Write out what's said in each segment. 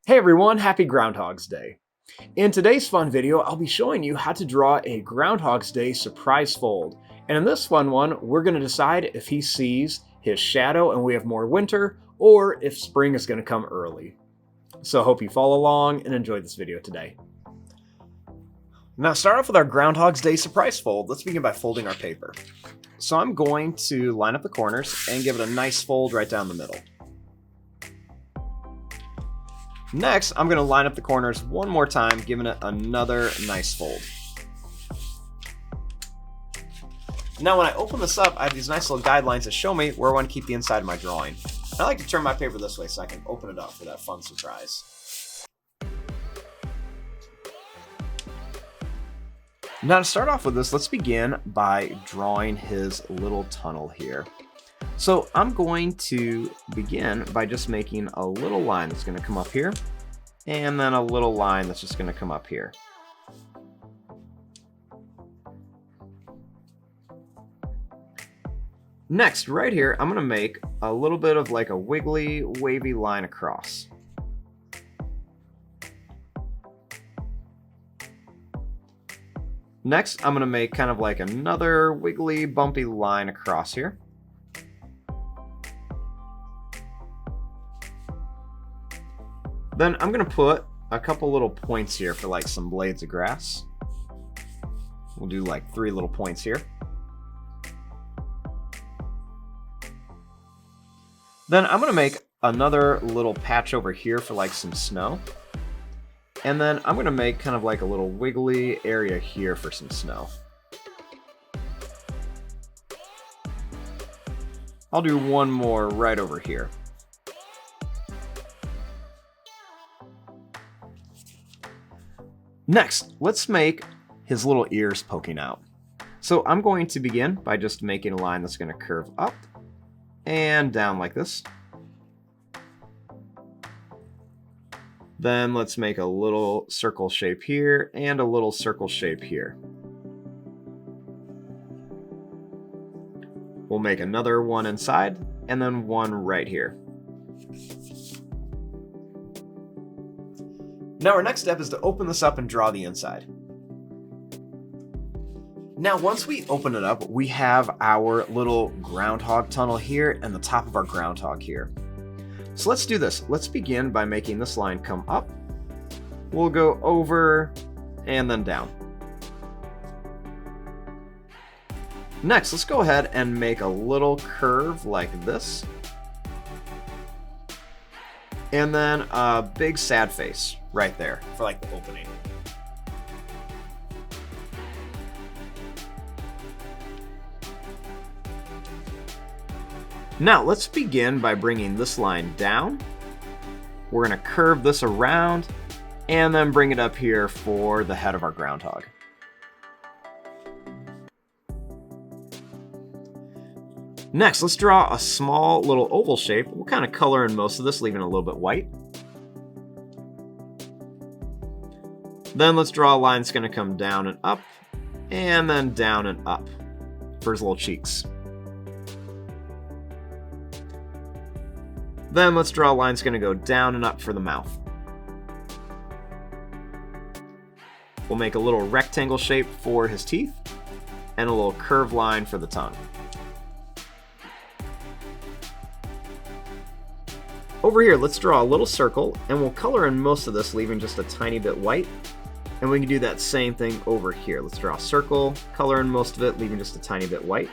Hey everyone, happy Groundhog's Day. In today's fun video, I'll be showing you how to draw a Groundhog's Day surprise fold. And in this fun one, we're going to decide if he sees his shadow and we have more winter, or if spring is going to come early. So I hope you follow along and enjoy this video today. Now start off with our Groundhog's Day surprise fold. Let's begin by folding our paper. So I'm going to line up the corners and give it a nice fold right down the middle. Next, I'm going to line up the corners one more time, giving it another nice fold. Now when I open this up, I have these nice little guidelines that show me where I want to keep the inside of my drawing. I like to turn my paper this way so I can open it up for that fun surprise. Now to start off with this, let's begin by drawing his little tunnel here. So I'm going to begin by just making a little line that's going to come up here, and then a little line that's just going to come up here. Next, right here, I'm going to make a little bit of like a wiggly, wavy line across. Next, I'm going to make kind of like another wiggly, bumpy line across here. Then I'm going to put a couple little points here for like some blades of grass. We'll do like 3 little points here. Then I'm going to make another little patch over here for like some snow. And then I'm going to make kind of like a little wiggly area here for some snow. I'll do one more right over here. Next, let's make his little ears poking out. So I'm going to begin by just making a line that's going to curve up and down like this. Then let's make a little circle shape here and a little circle shape here. We'll make another one inside and then one right here. Now our next step is to open this up and draw the inside. Now once we open it up, we have our little groundhog tunnel here and the top of our groundhog here. So let's do this. Let's begin by making this line come up. We'll go over and then down. Next, let's go ahead and make a little curve like this. And then a big sad face right there for like the opening. Now let's begin by bringing this line down. We're going to curve this around and then bring it up here for the head of our groundhog. Next, let's draw a small little oval shape. We'll kind of color in most of this, leaving it a little bit white. Then let's draw a line that's going to come down and up, and then down and up for his little cheeks. Then let's draw a line that's going to go down and up for the mouth. We'll make a little rectangle shape for his teeth, and a little curved line for the tongue. Over here, let's draw a little circle, and we'll color in most of this, leaving just a tiny bit white. And we can do that same thing over here. Let's draw a circle, color in most of it, leaving just a tiny bit white.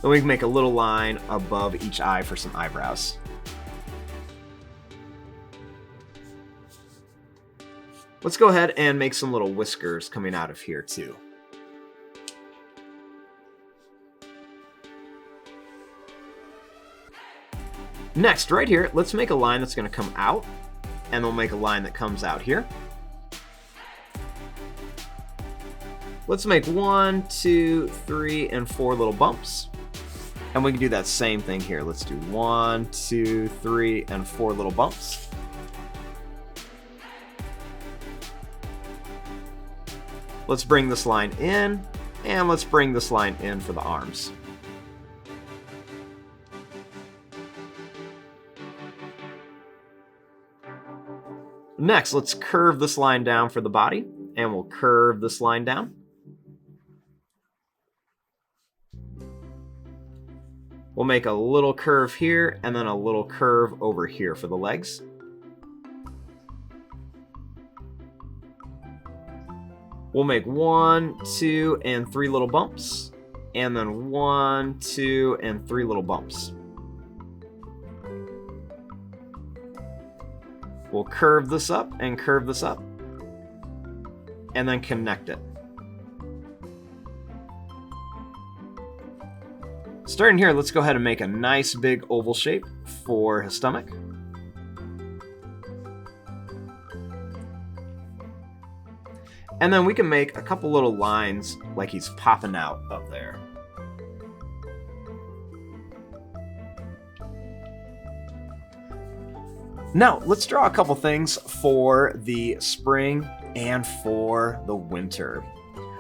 Then we can make a little line above each eye for some eyebrows. Let's go ahead and make some little whiskers coming out of here too. Next, right here, let's make a line that's going to come out, and we'll make a line that comes out here. Let's make 1, 2, 3, and 4 little bumps. And we can do that same thing here. Let's do 1, 2, 3, and 4 little bumps. Let's bring this line in, and let's bring this line in for the arms. Next, let's curve this line down for the body, and we'll curve this line down. We'll make a little curve here and then a little curve over here for the legs. We'll make 1, 2, and 3 little bumps, and then 1, 2, and 3 little bumps. We'll curve this up and curve this up, and then connect it. Starting here, let's go ahead and make a nice big oval shape for his stomach. And then we can make a couple little lines like he's popping out up there. Now, let's draw a couple things for the spring and for the winter.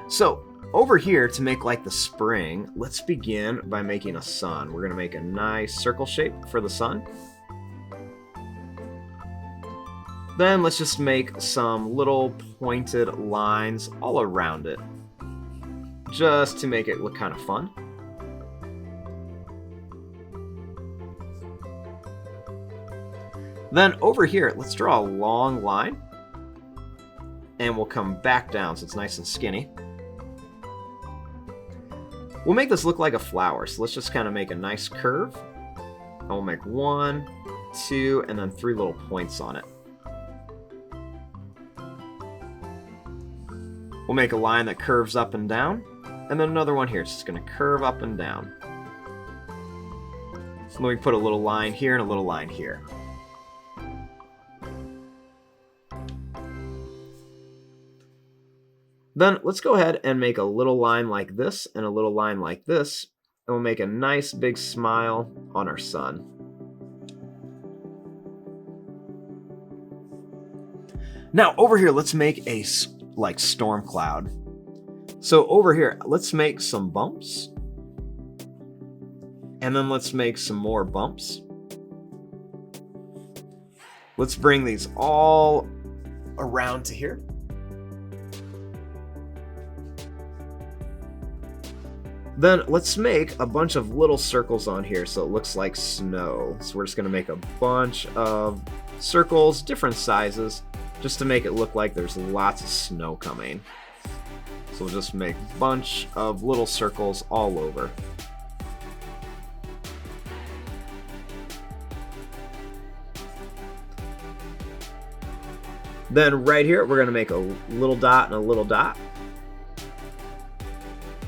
So, over here, to make like the spring, let's begin by making a sun. We're going to make a nice circle shape for the sun. Then let's just make some little pointed lines all around it, just to make it look kind of fun. Then over here, let's draw a long line, and we'll come back down so it's nice and skinny. We'll make this look like a flower, so let's just kind of make a nice curve. And we'll make 1, 2, and then 3 little points on it. We'll make a line that curves up and down, and then another one here. It's just going to curve up and down. So then we put a little line here and a little line here. Then let's go ahead and make a little line like this and a little line like this, and we'll make a nice big smile on our sun. Now over here, let's make a like storm cloud. So over here, let's make some bumps, and then let's make some more bumps. Let's bring these all around to here. Then let's make a bunch of little circles on here so it looks like snow. So we're just going to make a bunch of circles, different sizes, just to make it look like there's lots of snow coming. So we'll just make a bunch of little circles all over. Then right here, we're going to make a little dot and a little dot.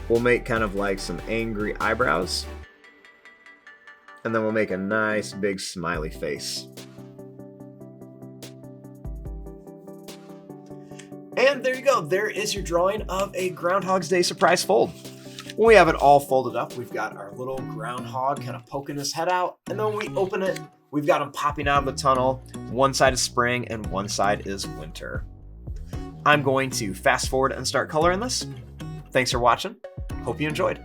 We'll make kind of like some angry eyebrows. And then we'll make a nice big smiley face. And there you go. There is your drawing of a Groundhog Day Surprise Fold. When we have it all folded up, we've got our little groundhog kind of poking his head out. And then when we open it, we've got him popping out of the tunnel. One side is spring and one side is winter. I'm going to fast forward and start coloring this. Thanks for watching. Hope you enjoyed.